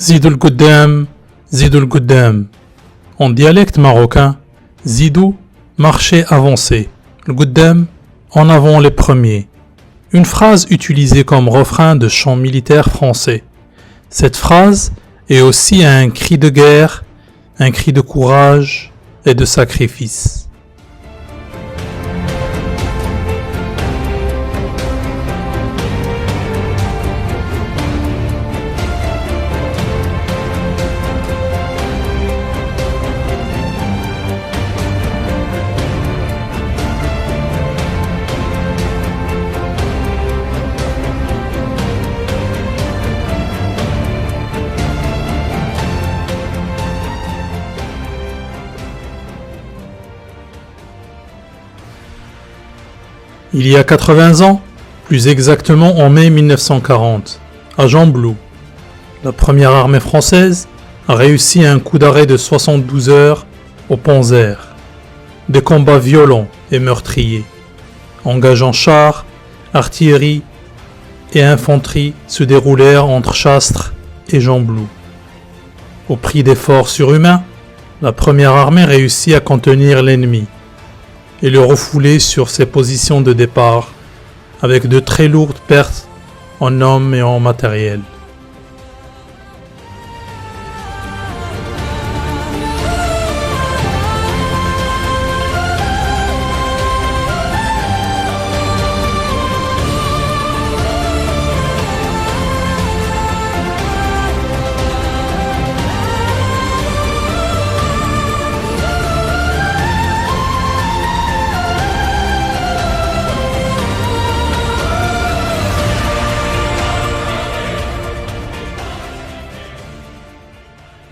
Zidou l'Qouddam, Zidou l'Qouddam. En dialecte marocain, Zidou, marcher avancé. L'Qouddam, en avant les premiers. Une phrase utilisée comme refrain de chant militaire français. Cette phrase est aussi un cri de guerre, un cri de courage et de sacrifice. Il y a 80 ans, plus exactement en mai 1940, à Gembloux, la première armée française a réussi un coup d'arrêt de 72 heures au Panzer. Des combats violents et meurtriers, engageant chars, artillerie et infanterie se déroulèrent entre Chastres et Gembloux. Au prix d'efforts surhumains, la première armée réussit à contenir l'ennemi et le refouler sur ses positions de départ, avec de très lourdes pertes en hommes et en matériel.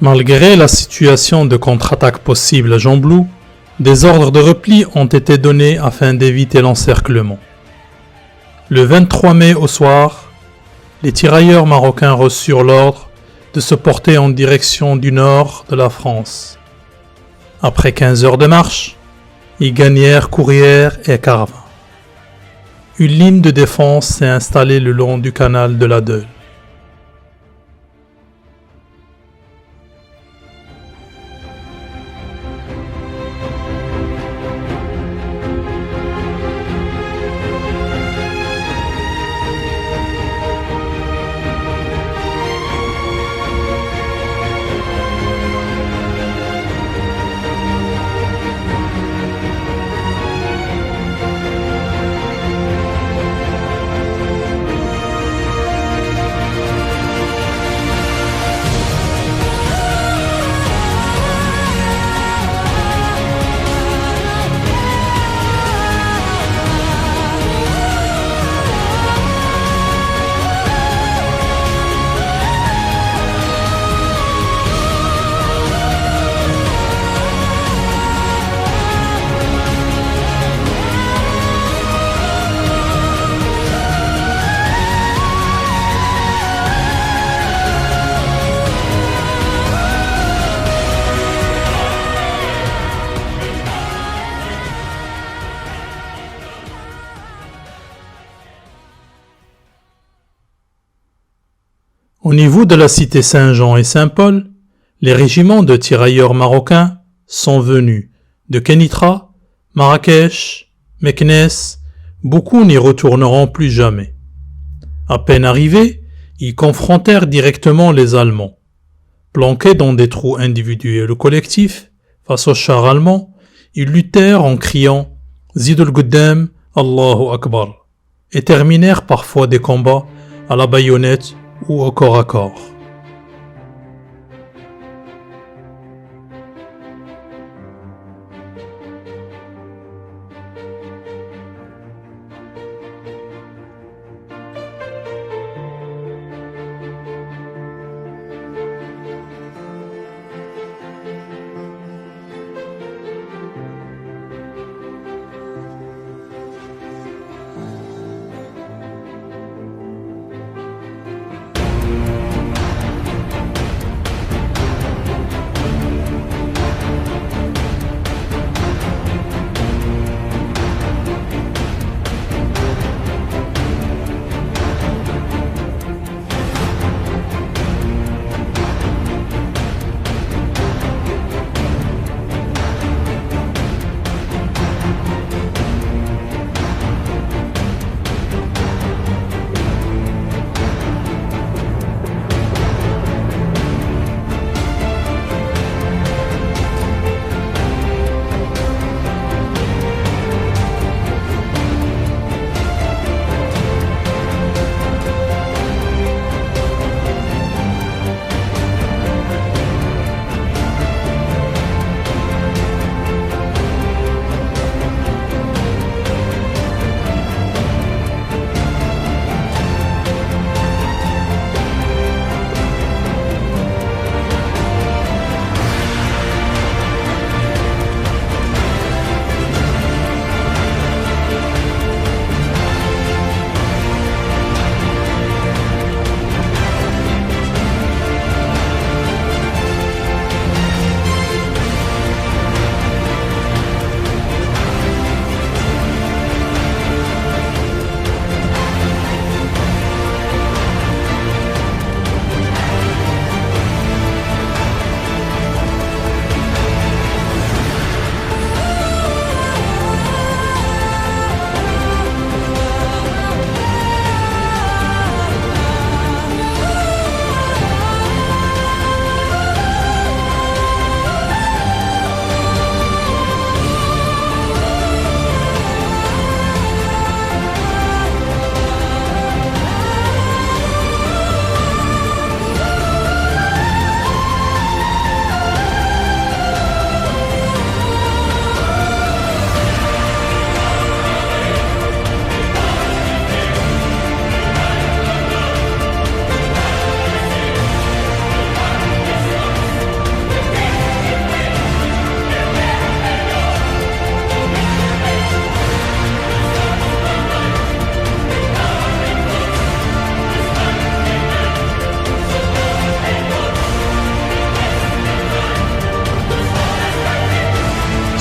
Malgré la situation de contre-attaque possible à Gembloux, des ordres de repli ont été donnés afin d'éviter l'encerclement. Le 23 mai au soir, les tirailleurs marocains reçurent l'ordre de se porter en direction du nord de la France. Après 15 heures de marche, ils gagnèrent Courrières et Carvin. Une ligne de défense s'est installée le long du canal de la Deule. Au niveau de la cité Saint-Jean et Saint-Paul, les régiments de tirailleurs marocains sont venus de Kenitra, Marrakech, Meknès, beaucoup n'y retourneront plus jamais. À peine arrivés, ils confrontèrent directement les Allemands. Planqués dans des trous individuels ou collectifs, face aux chars allemands, ils luttèrent en criant « Zidou l'Qouddam, Allahu Akbar » et terminèrent parfois des combats à la baïonnette ou au corps à corps.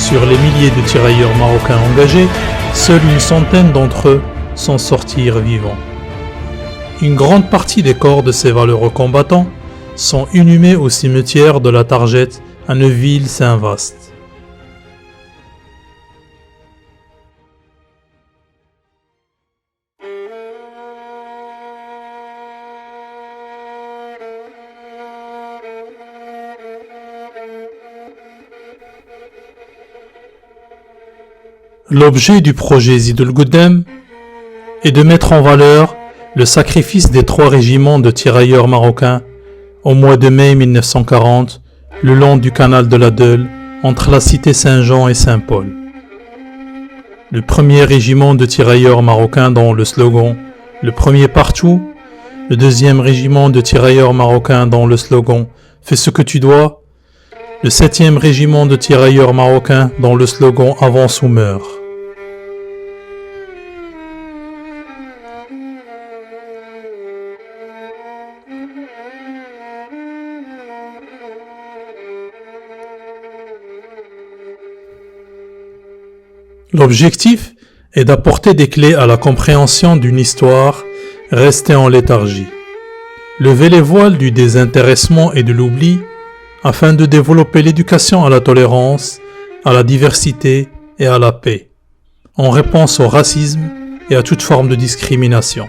Sur les milliers de tirailleurs marocains engagés, seule une centaine d'entre eux s'en sortirent vivants. Une grande partie des corps de ces valeureux combattants sont inhumés au cimetière de la Targette à Neuville-Saint-Vaast. L'objet du projet Zid el-Goudem est de mettre en valeur le sacrifice des 3 régiments de tirailleurs marocains au mois de mai 1940 le long du canal de la Deule entre la cité Saint-Jean et Saint-Paul. Le premier régiment de tirailleurs marocains dont le slogan « Le premier partout », le deuxième régiment de tirailleurs marocains dont le slogan « Fais ce que tu dois », le 7e régiment de tirailleurs marocains dont le slogan « Avance ou meurt ». L'objectif est d'apporter des clés à la compréhension d'une histoire restée en léthargie. Lever les voiles du désintéressement et de l'oubli afin de développer l'éducation à la tolérance, à la diversité et à la paix, en réponse au racisme et à toute forme de discrimination.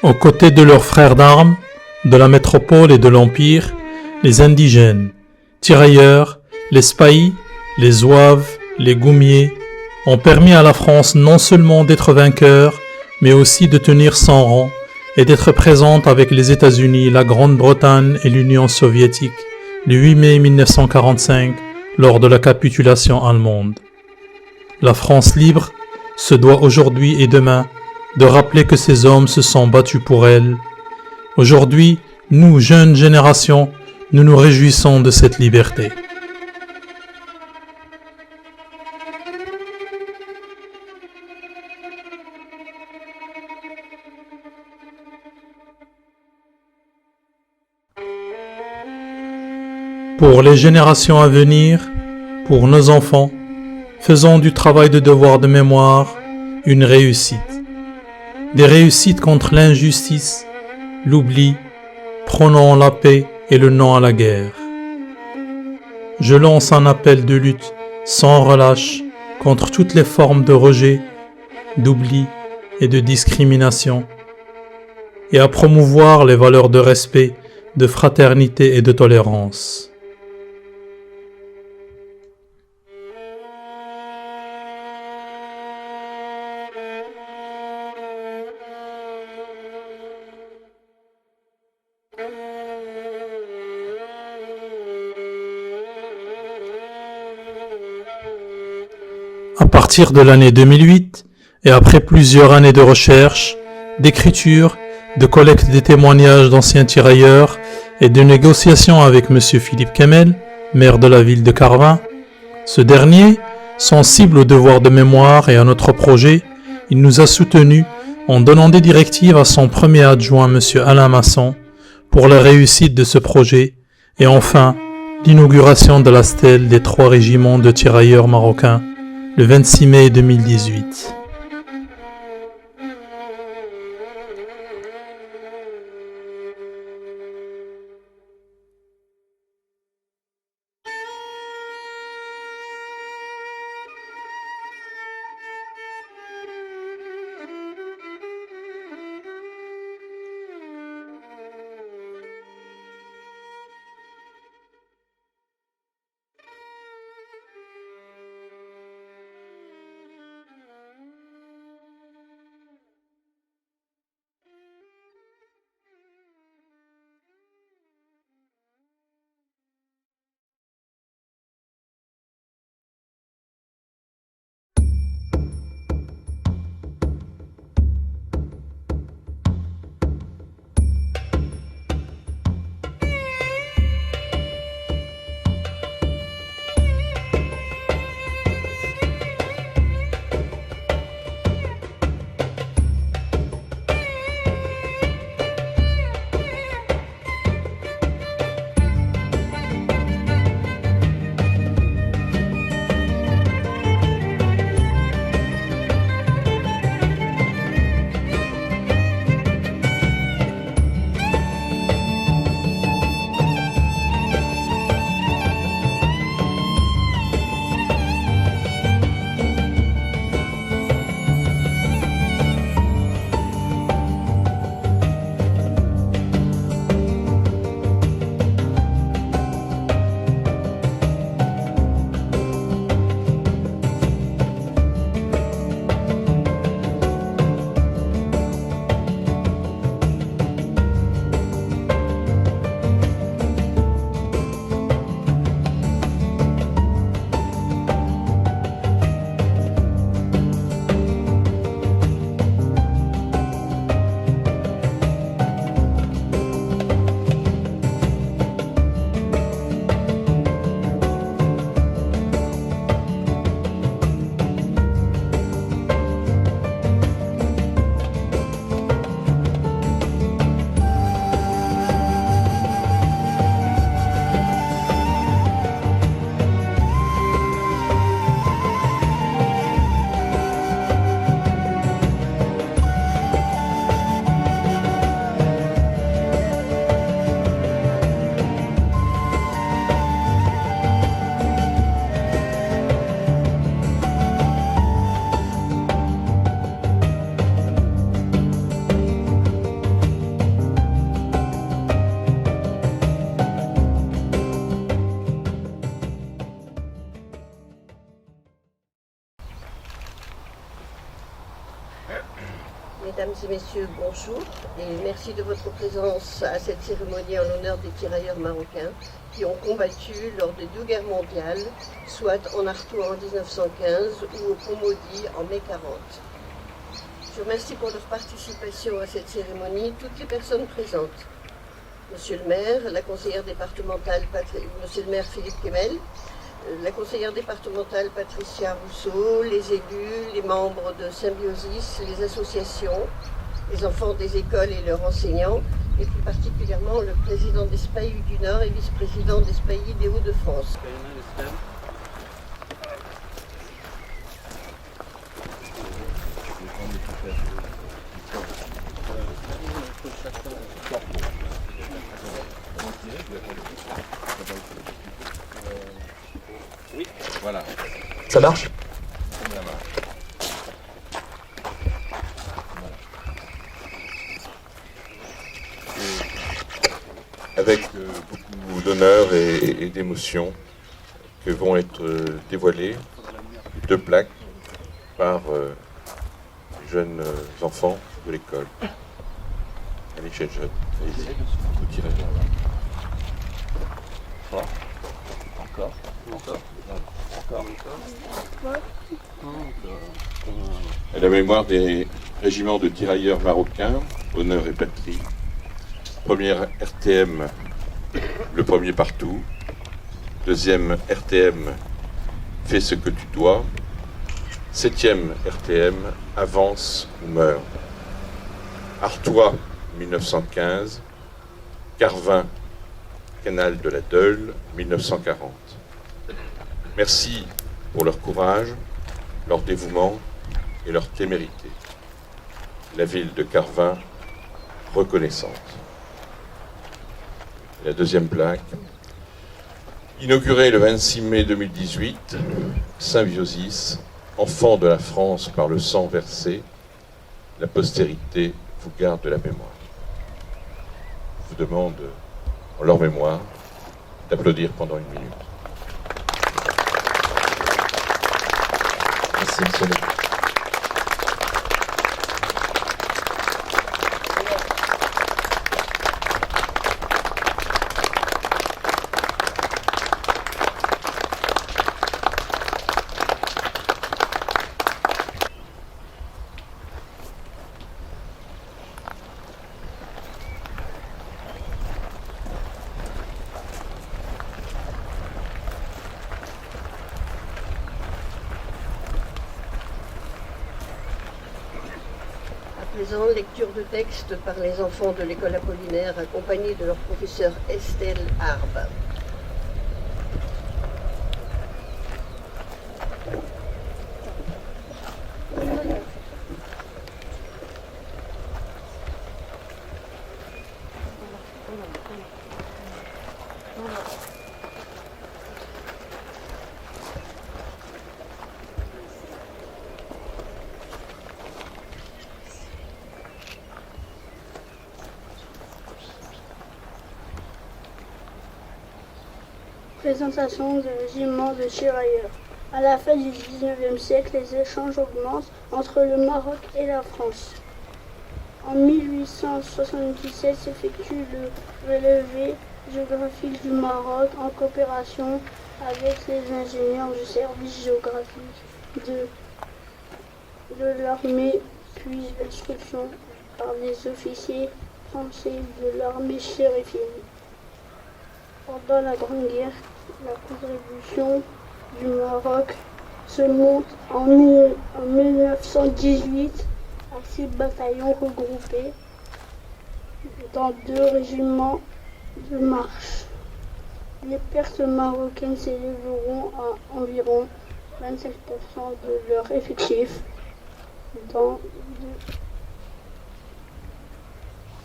Aux côtés de leurs frères d'armes, de la métropole et de l'Empire, les indigènes, tirailleurs, les spahis, les zouaves, les goumiers ont permis à la France non seulement d'être vainqueur, mais aussi de tenir son rang et d'être présente avec les États-Unis, la Grande-Bretagne et l'Union soviétique le 8 mai 1945 lors de la capitulation allemande. La France libre se doit aujourd'hui et demain de rappeler que ces hommes se sont battus pour elle. Aujourd'hui, nous, jeunes générations, nous nous réjouissons de cette liberté. Pour les générations à venir, pour nos enfants, faisons du travail de devoir de mémoire une réussite. Des réussites contre l'injustice, l'oubli, prônons la paix et le non à la guerre. Je lance un appel de lutte sans relâche contre toutes les formes de rejet, d'oubli et de discrimination, et à promouvoir les valeurs de respect, de fraternité et de tolérance. À partir de l'année 2008, et après plusieurs années de recherche, d'écriture, de collecte des témoignages d'anciens tirailleurs et de négociations avec M. Philippe Kemel, maire de la ville de Carvin, ce dernier, sensible au devoir de mémoire et à notre projet, il nous a soutenus en donnant des directives à son premier adjoint M. Alain Masson pour la réussite de ce projet et enfin l'inauguration de la stèle des 3 régiments de tirailleurs marocains le 26 mai 2018. Mesdames et messieurs, bonjour et merci de votre présence à cette cérémonie en l'honneur des tirailleurs marocains qui ont combattu lors des 2 guerres mondiales, soit en Artois en 1915 ou au Pont-Maudit en mai 40. Je remercie pour leur participation à cette cérémonie toutes les personnes présentes. Monsieur le maire, la conseillère départementale, Monsieur le maire Philippe Kemel, la conseillère départementale Patricia Rousseau, les élus, les membres de Symbiosis, les associations, les enfants des écoles et leurs enseignants, et plus particulièrement le président des SPAI du Nord et vice-président des SPAI des Hauts-de-France. Oui, voilà. Ça marche? Avec beaucoup d'honneur et d'émotion que vont être dévoilées 2 plaques par les jeunes enfants de l'école. Allez, chez le jeune. Allez-y, vous tirez. Encore. À la mémoire des régiments de tirailleurs marocains, honneur et patrie. Première RTM, le premier partout. Deuxième RTM, fais ce que tu dois. 7e RTM, avance ou meurt. Artois, 1915. Carvin, canal de la Deule, 1940. Merci pour leur courage, leur dévouement et leur témérité. La ville de Carvin, reconnaissante. La 2e plaque. Inaugurée le 26 mai 2018, Symbiosis, enfant de la France par le sang versé, la postérité vous garde la mémoire. Je vous demande, en leur mémoire, d'applaudir pendant 1 minute. Merci, monsieur le... À présent, lecture de texte par les enfants de l'école Apollinaire accompagnés de leur professeur Estelle Arbe. Présentation du régiment de tirailleurs. À la fin du XIXe siècle, les échanges augmentent entre le Maroc et la France. En 1877 s'effectue le relevé géographique du Maroc en coopération avec les ingénieurs du service géographique de l'armée, puis l'instruction par les officiers français de l'armée chérifienne. Pendant la Grande Guerre, la contribution du Maroc se monte en 1918 à 6 bataillons regroupés dans 2 régiments de marche. Les pertes marocaines s'élèveront à environ 25% de leur effectif dans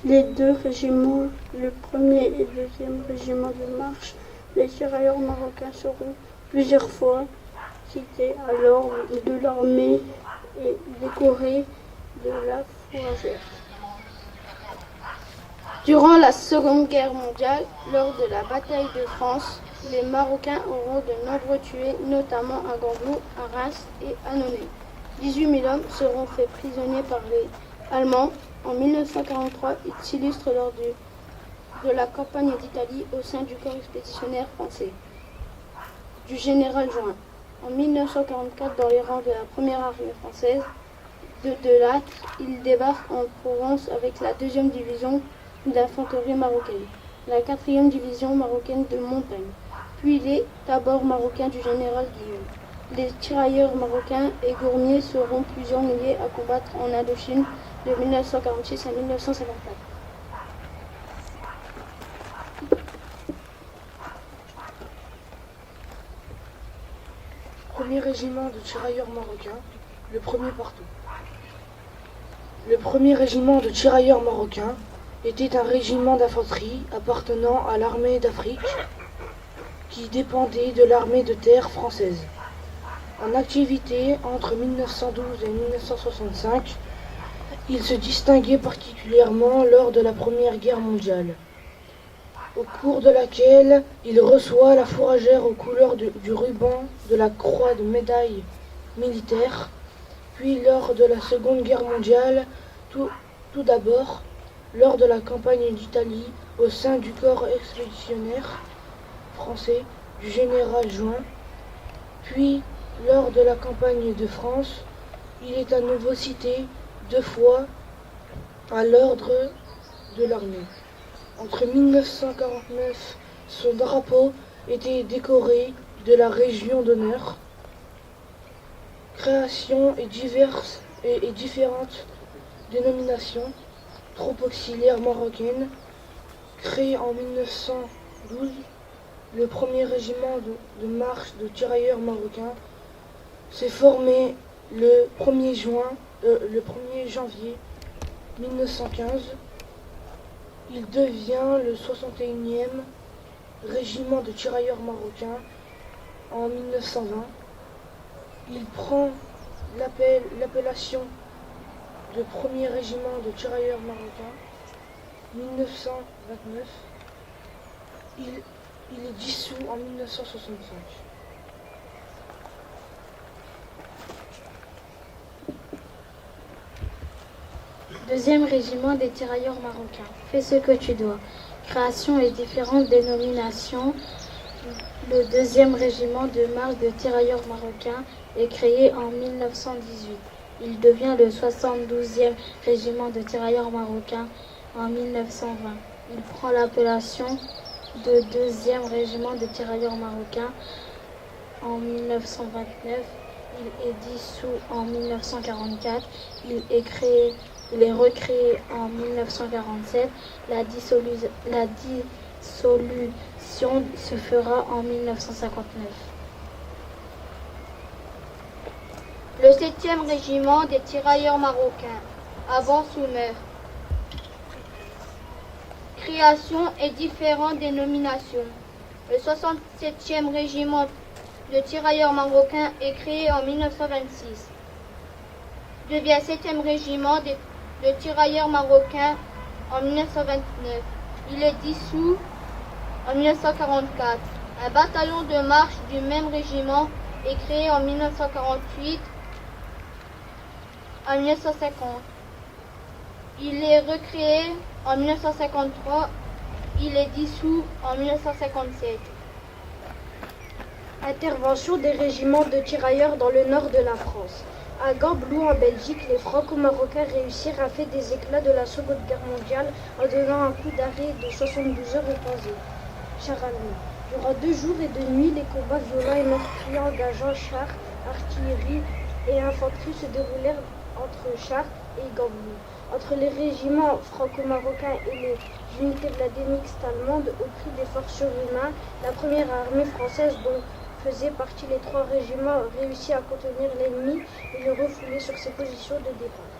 les 2 régiments, le 1er et 2e régiment de marche. Les tirailleurs marocains seront plusieurs fois cités à l'ordre de l'armée et décorés de la fourragère. Durant la Seconde Guerre mondiale, lors de la bataille de France, les Marocains auront de nombreux tués, notamment à Gambou, à Reims et à Nonnet. 18 000 hommes seront faits prisonniers par les allemand. En 1943, il s'illustre lors de la campagne d'Italie au sein du corps expéditionnaire français, du général Juin. En 1944, dans les rangs de la première armée française de Lattre, il débarque en Provence avec la 2e division d'infanterie marocaine, la 4e division marocaine de montagne, puis les tabors marocains du général Guillaume. Les tirailleurs marocains et gourmiers seront plusieurs milliers à combattre en Indochine de 1946 à 1954. Premier régiment de tirailleurs marocains, le premier partout. Le premier régiment de tirailleurs marocains était un régiment d'infanterie appartenant à l'armée d'Afrique qui dépendait de l'armée de terre française. En activité entre 1912 et 1965, il se distinguait particulièrement lors de la Première Guerre mondiale, au cours de laquelle il reçoit la fourragère aux couleurs du ruban de la croix de médaille militaire, puis lors de la Seconde Guerre mondiale, tout d'abord lors de la campagne d'Italie au sein du corps expéditionnaire français du général Juin, puis lors de la campagne de France, il est à nouveau cité 2 fois à l'ordre de l'armée. Entre 1949, son drapeau était décoré de la Légion d'honneur. Création et différentes dénominations, troupes auxiliaires marocaines, créé en 1912, le premier régiment de marche de tirailleurs marocains s'est formé le 1er janvier 1915. Il devient le 61e régiment de tirailleurs marocains en 1920. Il prend l'appellation de premier régiment de tirailleurs marocains 1929. Il est dissous en 1965. Deuxième régiment des tirailleurs marocains. Fais ce que tu dois. Création et différentes dénominations. Le 2e régiment de marche de tirailleurs marocains est créé en 1918. Il devient le 72e régiment de tirailleurs marocains en 1920. Il prend l'appellation de 2e régiment de tirailleurs marocains en 1929. Il est dissous en 1944. Il est recréé en 1947. La dissolution se fera en 1959. Le 7e régiment des tirailleurs marocains, avant Soumer. Création et différentes dénominations. Le 67e régiment de tirailleurs marocains est créé en 1926. Devient 7e régiment de tirailleurs marocains en 1929. Il est dissous en 1944. Un bataillon de marche du même régiment est créé en 1948 à 1950. Il est recréé en 1953. Il est dissous en 1957. Intervention des régiments de tirailleurs dans le nord de la France. À Gambloux, en Belgique, les Franco-Marocains réussirent à faire des éclats de la Seconde Guerre mondiale en donnant un coup d'arrêt de 72 heures au Panzé, char allemand. Durant 2 jours et 2 nuits, les combats violents et meurtriers engageant chars, artillerie et infanterie se déroulèrent entre Chartres et Gambloux. Entre les régiments franco-marocains et les unités de la mixte allemande, au prix d'efforts surhumains, la première armée française, dont faisaient partie les 3 régiments, réussit à contenir l'ennemi et le refouler sur ses positions de départ.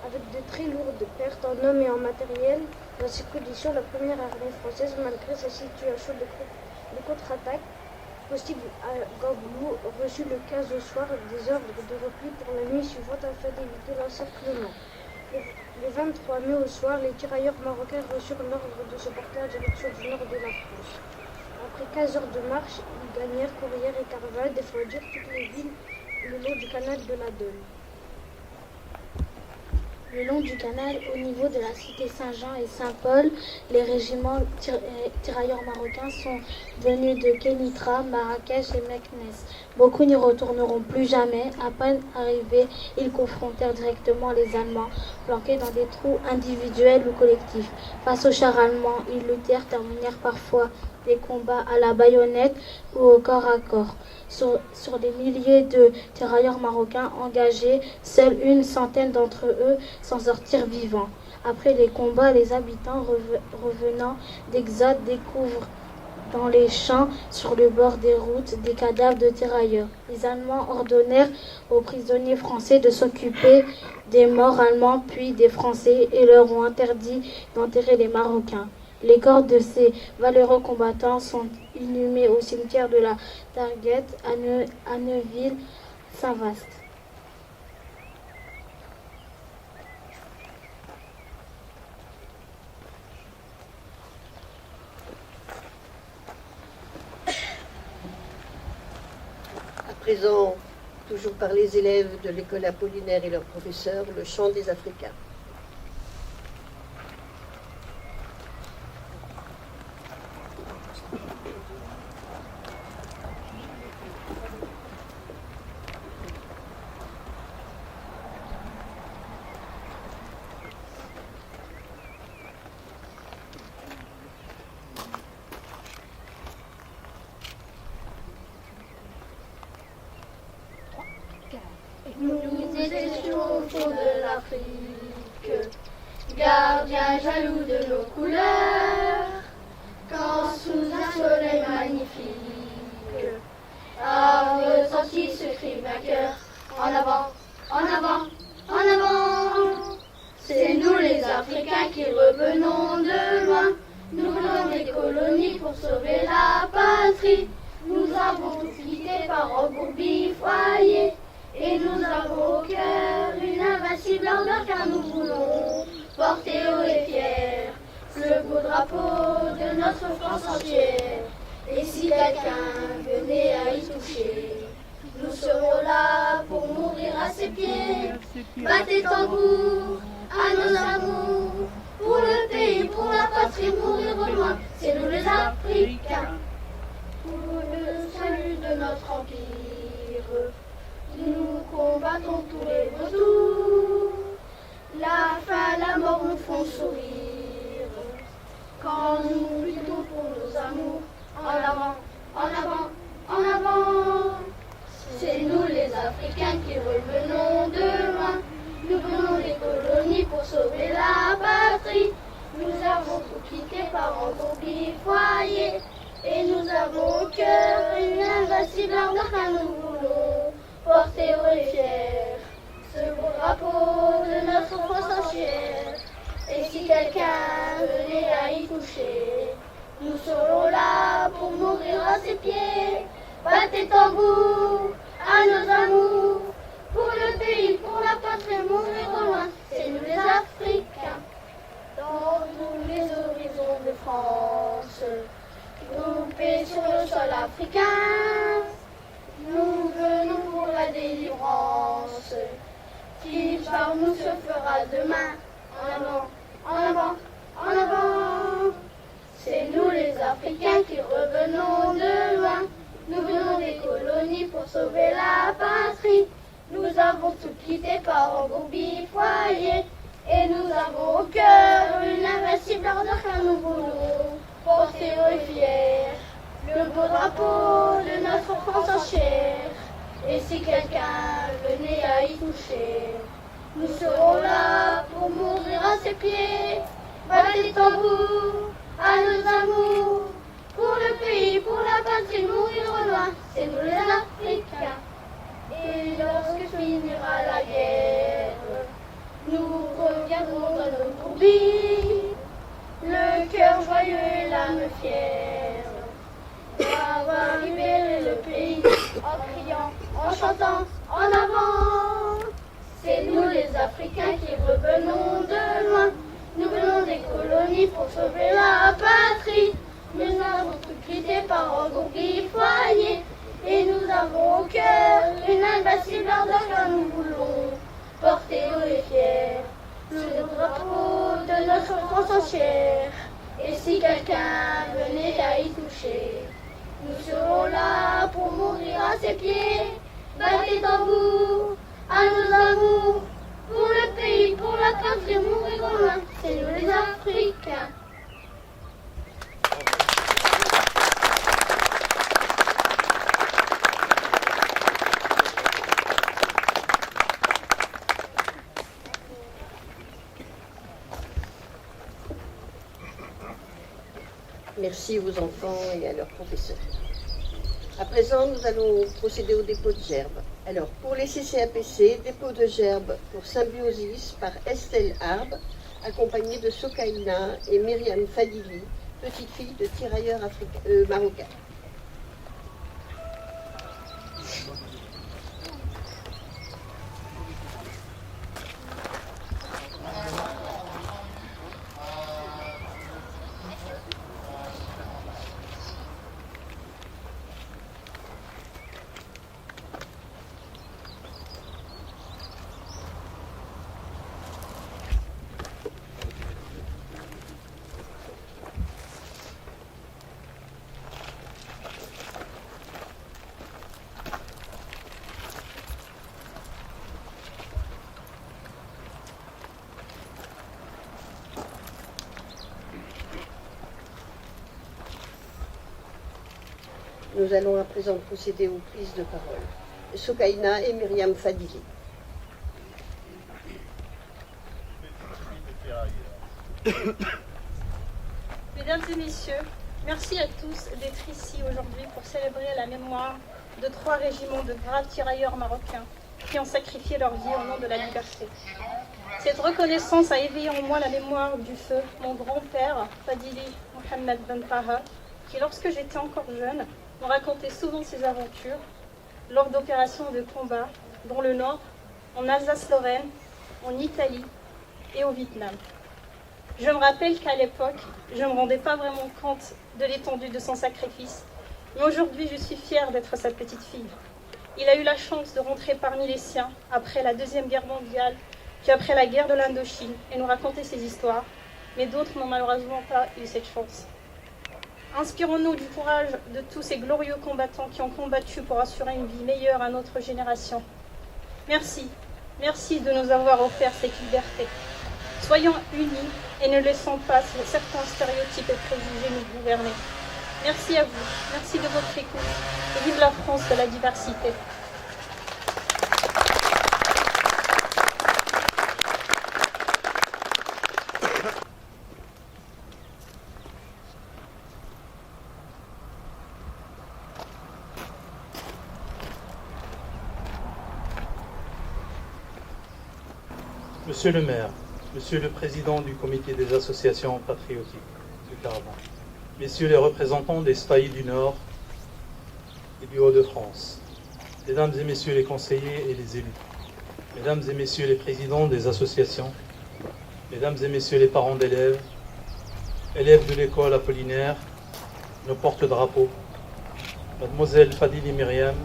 Avec de très lourdes pertes en hommes et en matériel, dans ces conditions, la première armée française, malgré sa situation de contre-attaque possible à Gambloux, reçut le 15 au soir des ordres de repli pour la nuit suivante afin d'éviter l'encerclement. Le 23 mai au soir, les tirailleurs marocains reçurent l'ordre de se porter en direction du nord de la France. Après 15 heures de marche, ils gagnèrent Courrières et Carval, défendirent toutes les villes le long du canal de la Donne. Le long du canal, au niveau de la cité Saint-Jean et Saint-Paul, les régiments tirailleurs marocains sont venus de Kénitra, Marrakech et Meknès. Beaucoup n'y retourneront plus jamais. À peine arrivés, ils confrontèrent directement les Allemands, planqués dans des trous individuels ou collectifs. Face aux chars allemands, ils luttèrent, terminèrent parfois des combats à la baïonnette ou au corps à corps. Sur des milliers de tirailleurs marocains engagés, seule une centaine d'entre eux s'en sortirent vivants. Après les combats, les habitants revenant d'Exode découvrent dans les champs, sur le bord des routes, des cadavres de tirailleurs. Les Allemands ordonnèrent aux prisonniers français de s'occuper des morts allemands puis des Français et leur ont interdit d'enterrer les Marocains. Les corps de ces valeureux combattants sont inhumés au cimetière de la Targuette à Neuville-Saint-Vaast. À présent, toujours par les élèves de l'école Apollinaire et leurs professeurs, le chant des Africains. Nous étions au fond de l'Afrique, gardiens jaloux de nos couleurs, quand sous un soleil magnifique, a retenti ce cri vainqueur. En avant, en avant, en avant. C'est nous les Africains qui revenons de loin. Nous venons des colonies pour sauver la patrie. Nous avons tout quitté par embourbifoyer. Et nous avons au cœur une invincible ardeur car nous voulons porter haut et fier le beau drapeau de notre France entière. Et si quelqu'un venait à y toucher, nous serons là pour mourir à ses pieds. Battez tambour à nos amours, pour le pays, pour la patrie, mourir au loin, c'est nous les Africains. Pour le salut de notre empire, nous combattons tous les vautours. La faim, la mort nous font sourire quand nous luttons pour nos amours. En avant, en avant, en avant. C'est nous les Africains qui revenons de loin. Nous venons des colonies pour sauver la patrie. Nous avons tout quitté par embourbifoyer. Et nous avons au cœur une invincible ardeur car nous voulons porter haut et fier ce beau drapeau de notre France entière. Et si quelqu'un venait à y toucher, nous serons là pour mourir à ses pieds. Battez tambour à nos amours, pour le pays, pour la patrie, mourir au loin, c'est nous les Africains. Dans tous les horizons de France, groupés sur le sol africain, nous venons pour la délivrance, qui par nous se fera demain. En avant, en avant, en avant. C'est nous les Africains qui revenons de loin. Nous venons des colonies pour sauver la patrie. Nous avons tout quitté par embourbifoyer. Et nous avons au cœur une invincible ardeur car nous voulons porter haut et fier le beau drapeau de notre France entière. Et si quelqu'un venait à y toucher, nous serons là pour mourir à ses pieds. Battez les tambours à nos amours, pour le pays, pour la patrie, mourir au loin, c'est nous les Africains. Et lorsque finira la guerre, nous reviendrons dans nos bourbis, le cœur joyeux et l'âme fière, d'avoir libéré le pays, en criant, en chantant, en avant. C'est nous les Africains qui revenons de loin. Nous venons des colonies pour sauver la patrie. Nous avons tout quitté par embourbifoyer. Et nous avons au cœur une invincible ardeur car nous voulons porter haut et fier chair. Et si quelqu'un venait à y toucher, nous serons là pour mourir à ses pieds. Battez tambour à nos amours, pour le pays, pour la patrie, mourir en loin, c'est nous les Africains. Merci aux enfants et à leurs professeurs. À présent, nous allons procéder au dépôt de gerbes. Alors, pour les CCAPC, dépôt de gerbes pour Symbiosis par Estelle Arbe, accompagnée de Sokaina et Myriam Fadili, petite fille de tirailleurs marocains. Nous allons à présent procéder aux prises de parole. Sokaina et Myriam Fadili. Mesdames et messieurs, merci à tous d'être ici aujourd'hui pour célébrer la mémoire de 3 régiments de braves tirailleurs marocains qui ont sacrifié leur vie au nom de la liberté. Cette reconnaissance a éveillé en moi la mémoire du feu mon grand-père, Fadili Mohamed Ben Taha, qui, lorsque j'étais encore jeune, me racontait souvent ses aventures lors d'opérations de combat dans le Nord, en Alsace-Lorraine, en Italie et au Vietnam. Je me rappelle qu'à l'époque, je ne me rendais pas vraiment compte de l'étendue de son sacrifice, mais aujourd'hui je suis fière d'être sa petite fille. Il a eu la chance de rentrer parmi les siens après la Deuxième Guerre mondiale, puis après la guerre de l'Indochine, et nous raconter ses histoires, mais d'autres n'ont malheureusement pas eu cette chance. Inspirons-nous du courage de tous ces glorieux combattants qui ont combattu pour assurer une vie meilleure à notre génération. Merci, merci de nous avoir offert cette liberté. Soyons unis et ne laissons pas certains stéréotypes et préjugés nous gouverner. Merci à vous, merci de votre écoute et vive la France de la diversité. Monsieur le maire, monsieur le président du comité des associations patriotiques du Caravan, messieurs les représentants des spahis du Nord et du Hauts-de-France, mesdames et messieurs les conseillers et les élus, mesdames et messieurs les présidents des associations, mesdames et messieurs les parents d'élèves, élèves de l'école Apollinaire, nos porte-drapeaux, mademoiselle Fadili Myriam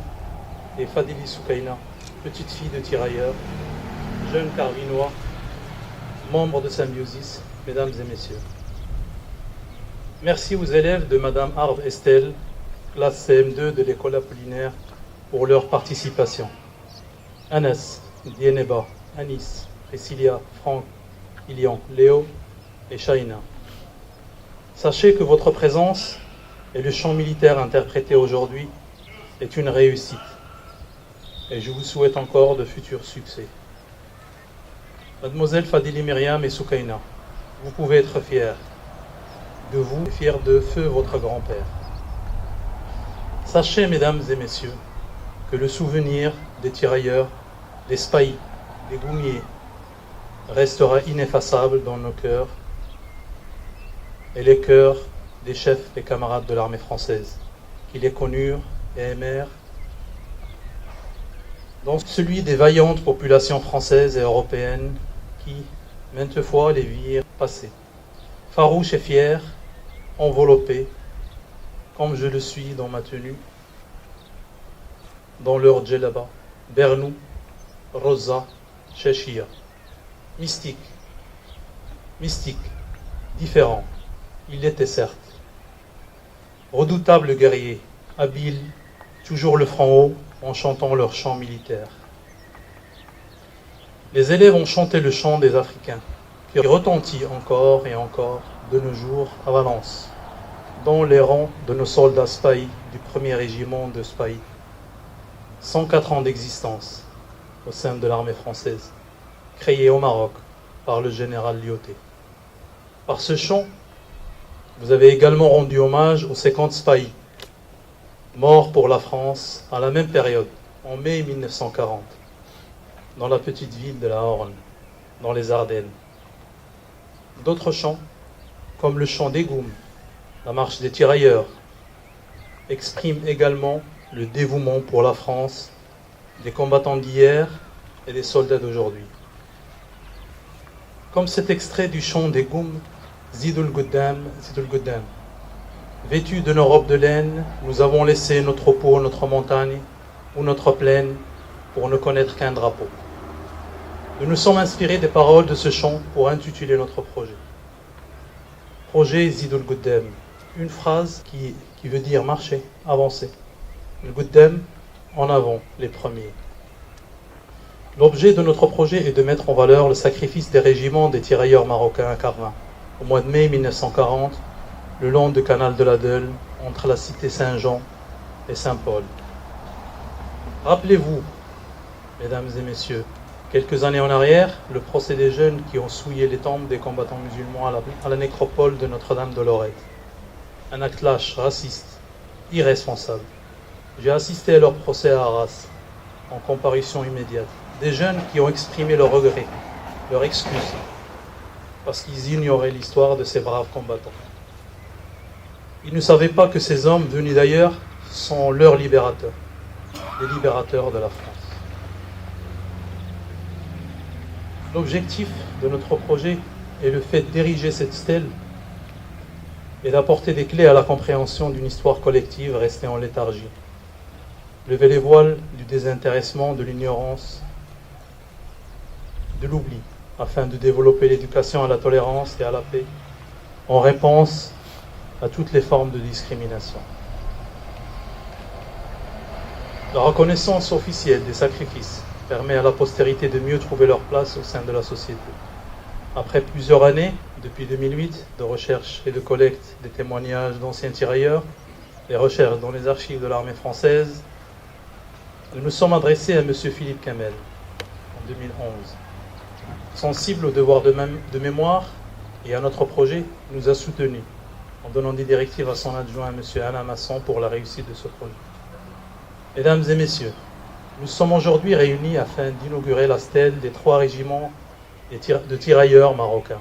et Fadili Sokaina, petite fille de tirailleurs, jeunes Carvinois, membres de Symbiosis, mesdames et messieurs. Merci aux élèves de Madame Arve Estelle, classe CM2 de l'école Apollinaire, pour leur participation. Anas, Dieneba, Anis, Priscilla, Franck, Ilian, Léo et Shaina. Sachez que votre présence et le chant militaire interprété aujourd'hui est une réussite. Et je vous souhaite encore de futurs succès. Mademoiselle Fadili Myriam et Sokaina, vous pouvez être fiers de vous et fiers de feu votre grand-père. Sachez, mesdames et messieurs, que le souvenir des tirailleurs, des spahis, des goumiers, restera ineffaçable dans nos cœurs et les cœurs des chefs et camarades de l'armée française, qui les connurent et aimèrent, dans celui des vaillantes populations françaises et européennes qui, maintes fois, les virent passer, farouches et fiers, enveloppés, comme je le suis dans ma tenue, dans leur djellaba, Bernou, Rosa, Cheshia. Mystique, mystique, Différent, il l'était certes. Redoutable guerrier, habile, toujours le front haut, en chantant leur chant militaire. Les élèves ont chanté le chant des Africains, qui retentit encore et encore de nos jours à Valence, dans les rangs de nos soldats spahis du 1er régiment de Spahis. 104 ans d'existence au sein de l'armée française, créée au Maroc par le général Lyautey. Par ce chant, vous avez également rendu hommage aux 50 Spahis, morts pour la France à la même période, en mai 1940, dans la petite ville de la Horne, dans les Ardennes. D'autres chants, comme le chant des Goum, la marche des tirailleurs, expriment également le dévouement pour la France des combattants d'hier et des soldats d'aujourd'hui. Comme cet extrait du chant des Goum, Zidul Guddam, Zidul Guddam. Vêtus de nos robes de laine, nous avons laissé nos troupeaux, notre montagne ou notre plaine pour ne connaître qu'un drapeau. Nous nous sommes inspirés des paroles de ce chant pour intituler notre projet. Projet Zidul Guddam, une phrase qui veut dire marcher, avancer. Le Guddam, en avant, les premiers. L'objet de notre projet est de mettre en valeur le sacrifice des régiments des tirailleurs marocains à Carvin, au mois de mai 1940, le long du canal de la Deule, entre la cité Saint-Jean et Saint-Paul. Rappelez-vous, mesdames et messieurs, quelques années en arrière, le procès des jeunes qui ont souillé les tombes des combattants musulmans à la nécropole de Notre-Dame de Lorette. Un acte lâche, raciste, irresponsable. J'ai assisté à leur procès à Arras, en comparution immédiate. Des jeunes qui ont exprimé leur regret, leur excuse, parce qu'ils ignoraient l'histoire de ces braves combattants. Ils ne savaient pas que ces hommes venus d'ailleurs sont leurs libérateurs, les libérateurs de la France. L'objectif de notre projet est le fait d'ériger cette stèle et d'apporter des clés à la compréhension d'une histoire collective restée en léthargie. Lever les voiles du désintéressement, de l'ignorance, de l'oubli, afin de développer l'éducation à la tolérance et à la paix, en réponse à toutes les formes de discrimination. La reconnaissance officielle des sacrifices permet à la postérité de mieux trouver leur place au sein de la société. Après plusieurs années, depuis 2008, de recherche et de collecte des témoignages d'anciens tirailleurs, des recherches dans les archives de l'armée française, nous nous sommes adressés à M. Philippe Kamel en 2011. Sensible au devoir de mémoire et à notre projet, il nous a soutenus en donnant des directives à son adjoint, M. Alain Masson, pour la réussite de ce projet. Mesdames et messieurs, nous sommes aujourd'hui réunis afin d'inaugurer la stèle des 3 régiments de tirailleurs marocains.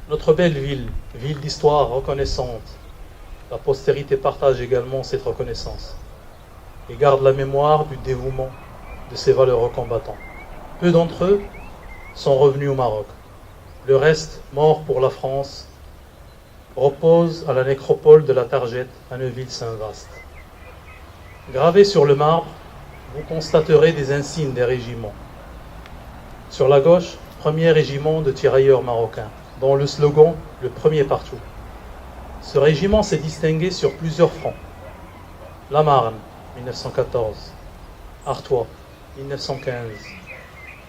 Notre belle ville, ville d'histoire reconnaissante, la postérité partage également cette reconnaissance et garde la mémoire du dévouement de ces valeureux combattants. Peu d'entre eux sont revenus au Maroc. Le reste, mort pour la France, repose à la nécropole de la Targette à Neuville-Saint-Vaast. Gravés sur le marbre, vous constaterez des insignes des régiments. Sur la gauche, 1er régiment de tirailleurs marocains, dont le slogan « Le premier partout ». Ce régiment s'est distingué sur plusieurs fronts. La Marne, 1914. Artois, 1915,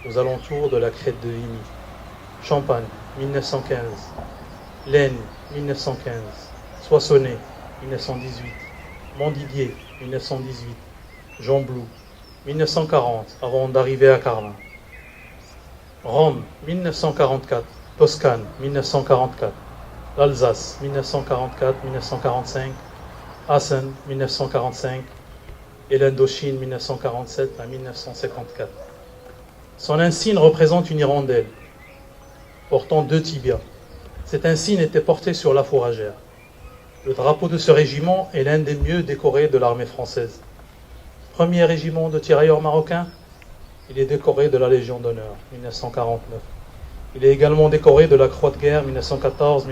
aux alentours de la crête de Vigny. Champagne, 1915. l'Aisne, 1915. Soissonnais, 1918. Montdidier, 1918. Gembloux, 1940, avant d'arriver à Carvin. Rome, 1944. Toscane, 1944. L'Alsace, 1944-1945. Assen, 1945. Et l'Indochine, 1947 à 1954. Son insigne représente une hirondelle portant 2 tibias. Cet insigne était porté sur la fourragère. Le drapeau de ce régiment est l'un des mieux décorés de l'armée française. 1er régiment de tirailleurs marocains, il est décoré de la Légion d'honneur, 1949. Il est également décoré de la Croix de guerre 1914-1918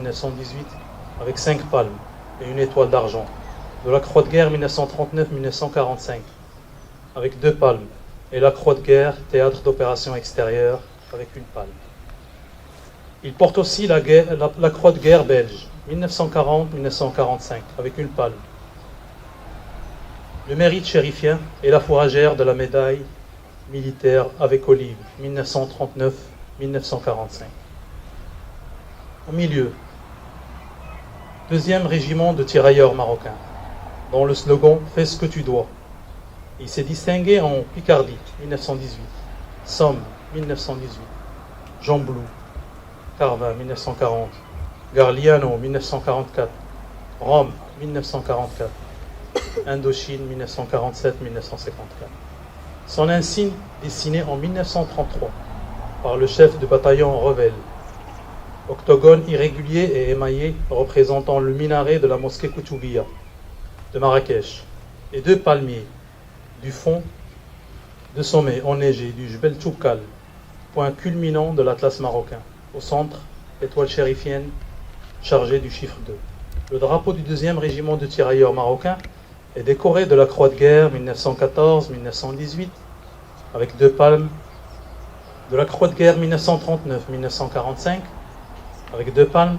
avec 5 palmes et une étoile d'argent. De la Croix de guerre 1939-1945 avec 2 palmes et la Croix de guerre théâtre d'opérations extérieures avec 1 palme. Il porte aussi la croix de guerre belge, 1940-1945, avec une palme. Le mérite chérifien et la fourragère de la médaille militaire avec olive, 1939-1945. Au milieu, 2e régiment de tirailleurs marocains, dont le slogan « Fais ce que tu dois ». Il s'est distingué en Picardie, 1918, Somme, 1918, Gembloux, Carvin, 1940, Garliano, 1944, Rome, 1944, Indochine, 1947-1954. Son insigne, dessiné en 1933 par le chef de bataillon Revel, octogone irrégulier et émaillé représentant le minaret de la mosquée Koutoubia de Marrakech, et 2 palmiers du fond de sommet enneigé du Jbel Toubkal, point culminant de l'Atlas marocain. Au centre, l'étoile chérifienne chargée du chiffre 2. Le drapeau du 2e régiment de tirailleurs marocains est décoré de la croix de guerre 1914-1918 avec 2 palmes, de la croix de guerre 1939-1945 avec 2 palmes,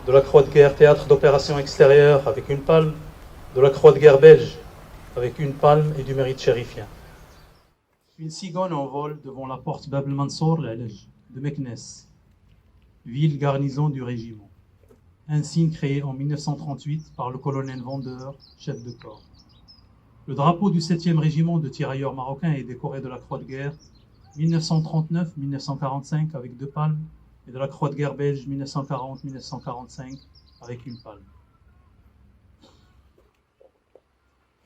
de la croix de guerre théâtre d'opérations extérieures avec 1 palme, de la croix de guerre belge avec 1 palme et du mérite chérifien. Une cigogne en vol devant la porte Bab el-Mansour de Meknès, ville garnison du régiment. Insigne créé en 1938 par le colonel Vendeur, chef de corps. Le drapeau du 7e régiment de tirailleurs marocains est décoré de la croix de guerre 1939-1945 avec 2 palmes et de la croix de guerre belge 1940-1945 avec 1 palme.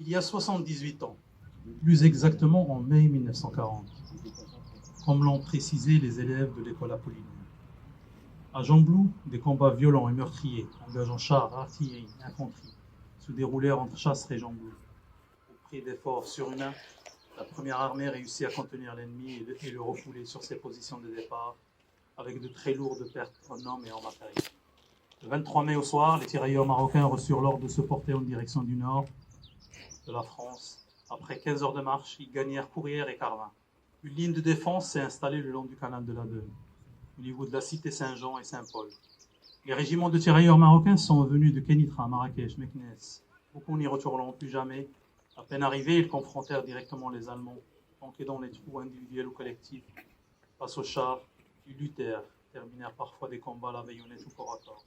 Il y a 78 ans, plus exactement en mai 1940, comme l'ont précisé les élèves de l'école Apollinaire. À Gembloux, des combats violents et meurtriers, engageant chars, artillerie, infanterie, se déroulèrent entre Chasseres et Gembloux. Au prix d'efforts surhumains, la première armée réussit à contenir l'ennemi et le refouler sur ses positions de départ, avec de très lourdes pertes en hommes et en matériel. Le 23 mai au soir, les tirailleurs marocains reçurent l'ordre de se porter en direction du nord de la France. Après 15 heures de marche, ils gagnèrent Courrières et Carvin. Une ligne de défense s'est installée le long du canal de la Deûle, au niveau de la cité Saint-Jean et Saint-Paul. Les régiments de tirailleurs marocains sont venus de Kenitra, Marrakech, Meknès. Beaucoup n'y retourneront plus jamais. À peine arrivés, ils confrontèrent directement les Allemands, planqués dans les trous individuels ou collectifs. Face aux chars, ils luttèrent, terminèrent parfois des combats à la baïonnette ou corps à corps.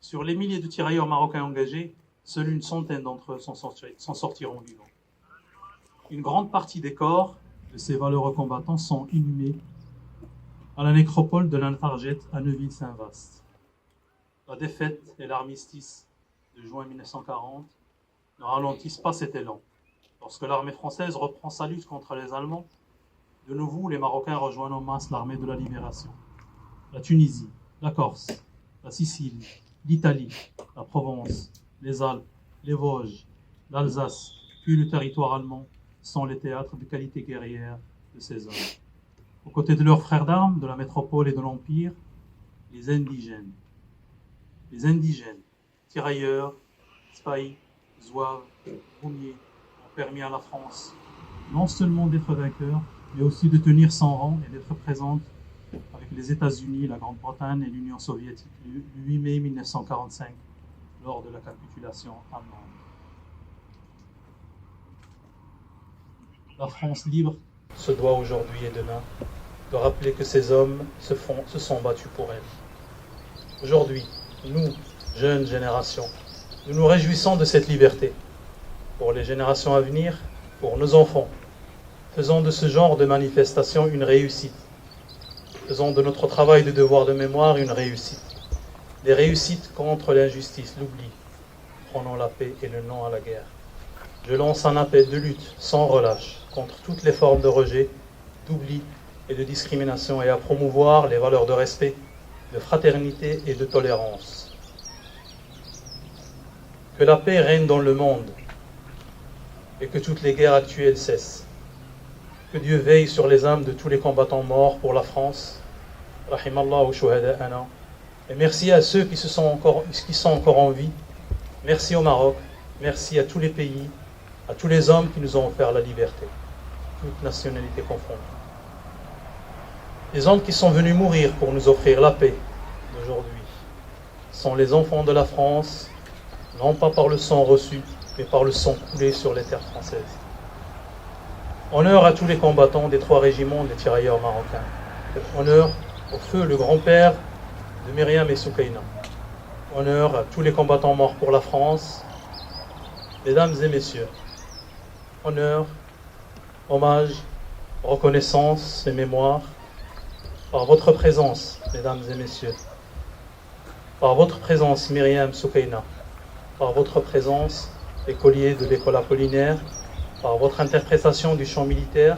Sur les milliers de tirailleurs marocains engagés, seule une centaine d'entre eux s'en sortiront vivants. Une grande partie des corps de ces valeureux combattants sont inhumés à la nécropole de l'Infarget à Neuville-Saint-Vaast. La défaite et l'armistice de juin 1940 ne ralentissent pas cet élan. Lorsque l'armée française reprend sa lutte contre les Allemands, de nouveau les Marocains rejoignent en masse l'armée de la Libération. La Tunisie, la Corse, la Sicile, l'Italie, la Provence, les Alpes, les Vosges, l'Alsace, puis le territoire allemand sont les théâtres de qualité guerrière de ces hommes. Aux côtés de leurs frères d'armes, de la métropole et de l'Empire, les indigènes, tirailleurs, spahis, zouaves, roumiers, ont permis à la France non seulement d'être vainqueurs, mais aussi de tenir son rang et d'être présente avec les États-Unis, la Grande-Bretagne et l'Union soviétique le 8 mai 1945, lors de la capitulation allemande. La France libre se doit aujourd'hui et demain de rappeler que ces hommes se sont battus pour elle. Aujourd'hui, nous, jeunes générations, nous nous réjouissons de cette liberté. Pour les générations à venir, pour nos enfants, faisons de ce genre de manifestation une réussite. Faisons de notre travail de devoir de mémoire une réussite. Des réussites contre l'injustice, l'oubli. Prenons la paix et le non à la guerre. Je lance un appel de lutte sans relâche contre toutes les formes de rejet, d'oubli et de discrimination et à promouvoir les valeurs de respect, de fraternité et de tolérance. Que la paix règne dans le monde et que toutes les guerres actuelles cessent. Que Dieu veille sur les âmes de tous les combattants morts pour la France. Rahimallahu shuhada'ana. Et merci à ceux qui sont encore en vie. Merci au Maroc. Merci à tous les pays, à tous les hommes qui nous ont offert la liberté, toutes nationalités confondues. Les hommes qui sont venus mourir pour nous offrir la paix d'aujourd'hui sont les enfants de la France, non pas par le sang reçu, mais par le sang coulé sur les terres françaises. Honneur à tous les combattants des 3 régiments des tirailleurs marocains. Honneur au feu le grand-père de Myriam et Soukaina. Honneur à tous les combattants morts pour la France, mesdames et messieurs. Honneur, hommage, reconnaissance et mémoire par votre présence, mesdames et messieurs. Par votre présence, Myriam Soukaina. Par votre présence, écoliers de l'école Apollinaire. Par votre interprétation du chant militaire,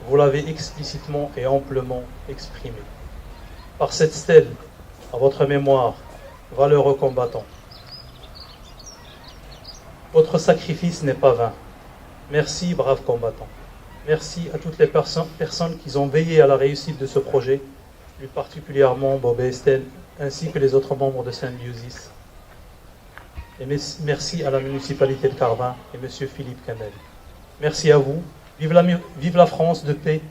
vous l'avez explicitement et amplement exprimé. Par cette stèle, à votre mémoire, valeureux combattants. Votre sacrifice n'est pas vain. Merci, braves combattants. Merci à toutes les personnes qui ont veillé à la réussite de ce projet, plus particulièrement Bob et Estelle, ainsi que les autres membres de Symbiosis. Et merci à la municipalité de Carvin et M. Philippe Camel. Merci à vous. Vive la France de paix,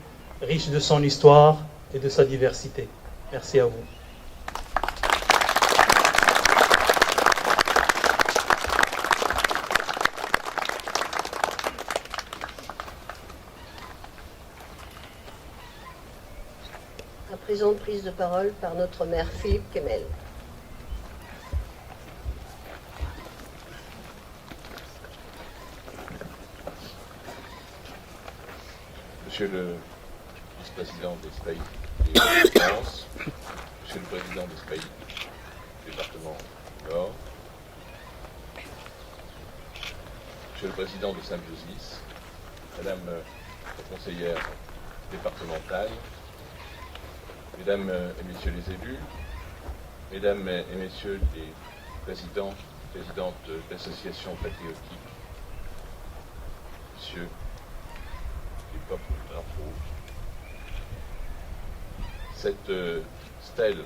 riche de son histoire et de sa diversité. Merci à vous. À présent, prise de parole par notre maire Philippe Kemel. Monsieur le vice-président d'ESPAI de France, Monsieur le président d'ESPAI du département Nord, Monsieur le président de Symbiosis, Madame la conseillère départementale, Mesdames et Messieurs les élus, Mesdames et Messieurs les présidents, présidentes d'associations patriotiques, Messieurs les porte-drapeaux, cette stèle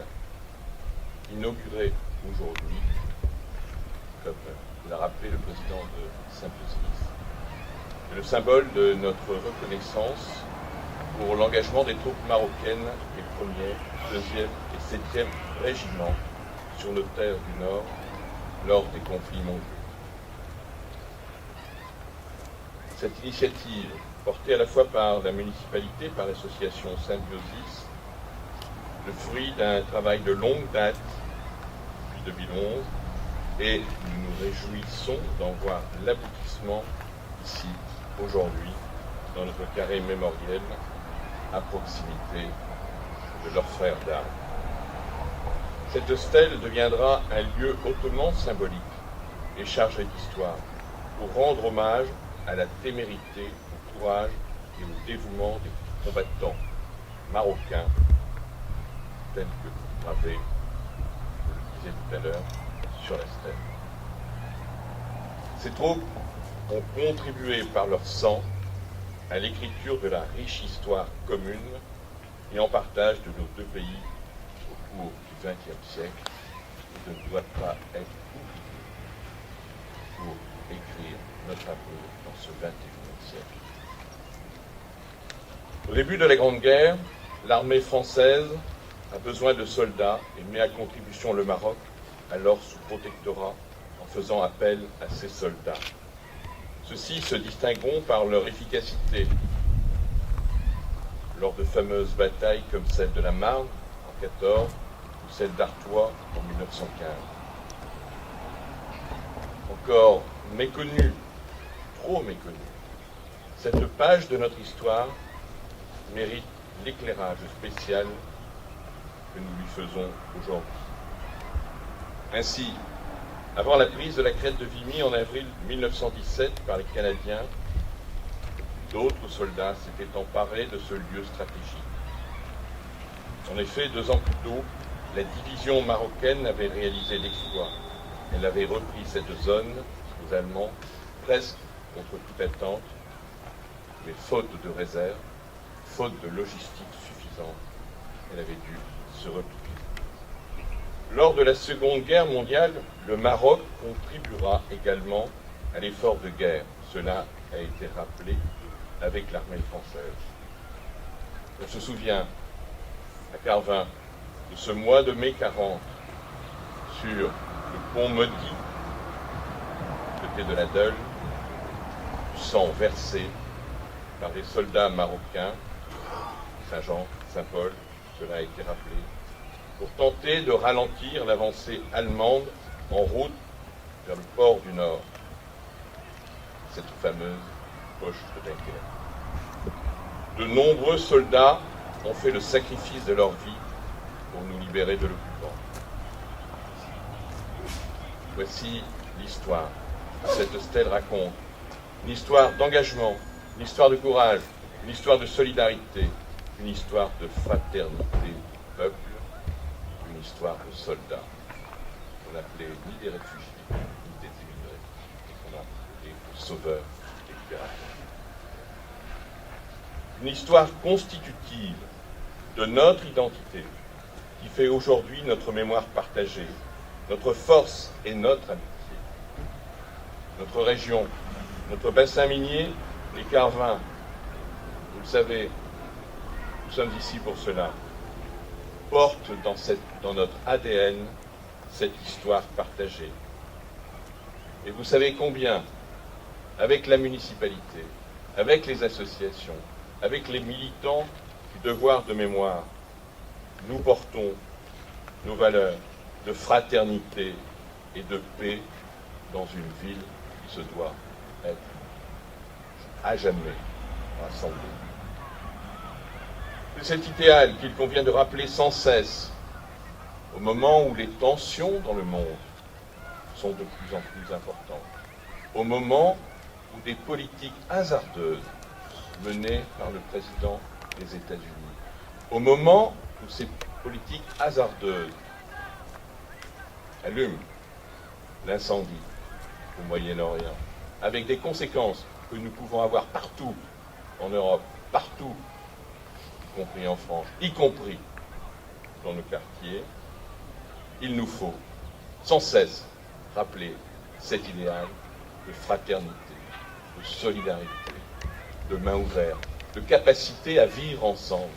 inaugurée aujourd'hui, comme l'a rappelé le président de Symbiosis, est le symbole de notre reconnaissance pour l'engagement des troupes marocaines des 1er, 2e et 7e régiments sur nos terres du Nord lors des conflits mondiaux. Cette initiative, portée à la fois par la municipalité, par l'association Symbiosis, le fruit d'un travail de longue date depuis 2011, et nous nous réjouissons d'en voir l'aboutissement ici, aujourd'hui, dans notre carré mémoriel, à proximité de leurs frères d'armes. Cette stèle deviendra un lieu hautement symbolique et chargé d'histoire pour rendre hommage à la témérité, au courage et au dévouement des combattants marocains tels que gravés, je le disais tout à l'heure, sur la stèle. Ces troupes ont contribué par leur sang à l'écriture de la riche histoire commune et en partage de nos deux pays au cours du XXe siècle et ne doit pas être oublié pour écrire notre avenir dans ce XXIe siècle. Au début de la Grande Guerre, l'armée française a besoin de soldats et met à contribution le Maroc, alors sous protectorat, en faisant appel à ces soldats. Ceux-ci se distingueront par leur efficacité lors de fameuses batailles comme celle de la Marne en 14 ou celle d'Artois en 1915. Encore méconnue, trop méconnue, cette page de notre histoire mérite l'éclairage spécial que nous lui faisons aujourd'hui. Ainsi, avant la prise de la crête de Vimy en avril 1917 par les Canadiens, d'autres soldats s'étaient emparés de ce lieu stratégique. En effet, 2 ans plus tôt, la division marocaine avait réalisé l'exploit. Elle avait repris cette zone aux Allemands, presque contre toute attente, mais faute de réserve, faute de logistique suffisante, elle avait dû se replier. Lors de la Seconde Guerre mondiale, le Maroc contribuera également à l'effort de guerre. Cela a été rappelé avec l'armée française. On se souvient Carvin, de ce mois de mai 40, sur le pont maudit, côté de la Deule, du sang versé par les soldats marocains, Saint-Jean, Saint-Paul, cela a été rappelé, pour tenter de ralentir l'avancée allemande en route vers le port du Nord, cette fameuse poche de Dunkerque. De nombreux soldats ont fait le sacrifice de leur vie pour nous libérer de l'occupant. Voici l'histoire que cette stèle raconte. Une histoire d'engagement, une histoire de courage, une histoire de solidarité, une histoire de fraternité du peuple, une histoire de soldats. On n'appelait ni des réfugiés, ni des immigrés, on appelait des sauveurs, des libérateurs. Une histoire constitutive de notre identité, qui fait aujourd'hui notre mémoire partagée, notre force et notre amitié. Notre région, notre bassin minier, les Carvins, vous le savez, nous sommes ici pour cela, portent dans notre ADN cette histoire partagée. Et vous savez combien, avec la municipalité, avec les associations, avec les militants du devoir de mémoire, nous portons nos valeurs de fraternité et de paix dans une ville qui se doit être à jamais rassemblée. C'est cet idéal qu'il convient de rappeler sans cesse au moment où les tensions dans le monde sont de plus en plus importantes, au moment où des politiques hasardeuses menées par le président des États-Unis, au moment où ces politiques hasardeuses allument l'incendie au Moyen-Orient, avec des conséquences que nous pouvons avoir partout en Europe, partout, y compris en France, y compris dans nos quartiers, il nous faut sans cesse rappeler cet idéal de fraternité, de solidarité, de main ouverte, de capacité à vivre ensemble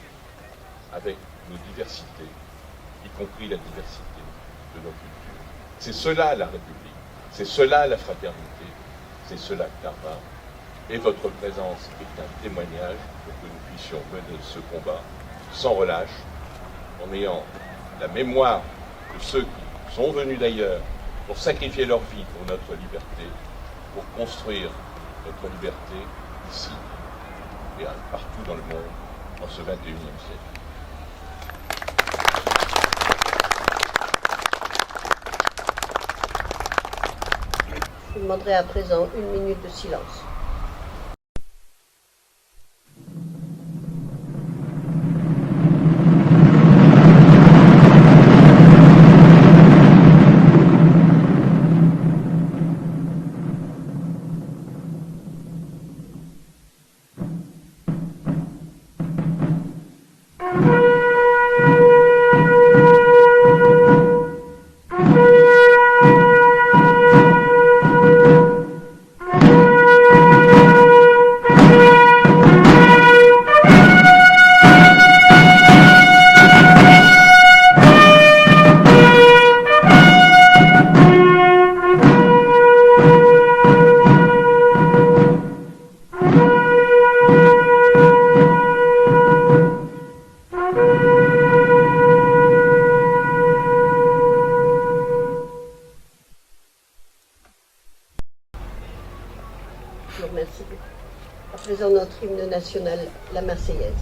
avec nos diversités, y compris la diversité de nos cultures. C'est cela la République, c'est cela la fraternité, c'est cela Carvin. Et votre présence est un témoignage pour que nous puissions mener ce combat sans relâche, en ayant la mémoire de ceux qui sont venus d'ailleurs pour sacrifier leur vie pour notre liberté, pour construire notre liberté ici et partout dans le monde en ce 21e siècle. Je vous demanderai à présent 1 minute de silence. Je vous remercie. À présent, notre hymne national, la Marseillaise.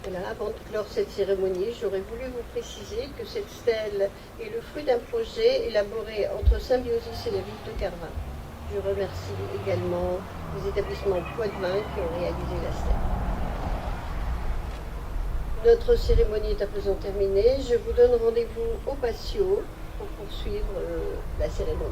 Voilà, avant de clore cette cérémonie, j'aurais voulu vous préciser que cette stèle est le fruit d'un projet élaboré entre Symbiosis et la ville de Carvin. Je remercie également les établissements Poitvin qui ont réalisé la stèle. Notre cérémonie est à présent terminée. Je vous donne rendez-vous au patio pour poursuivre la cérémonie.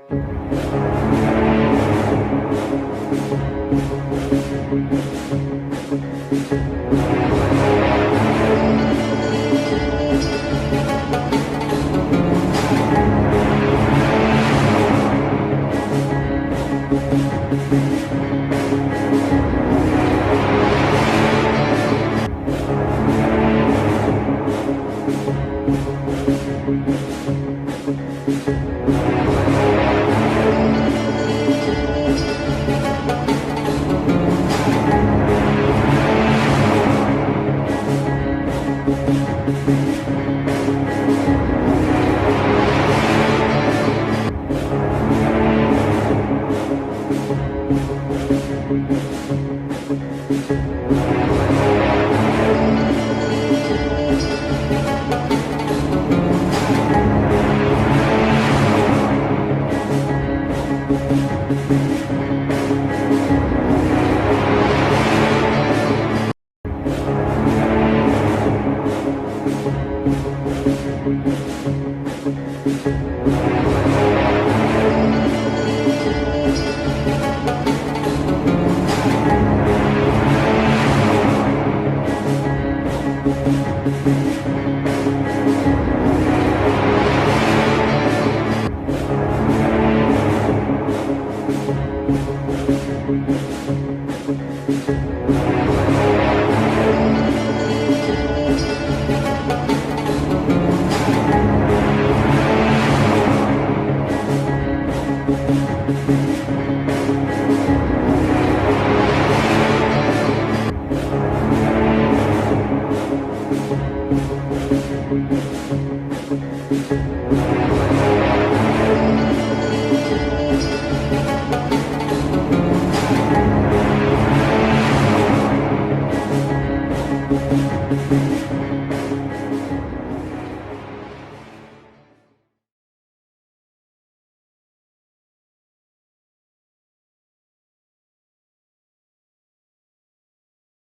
Thank you.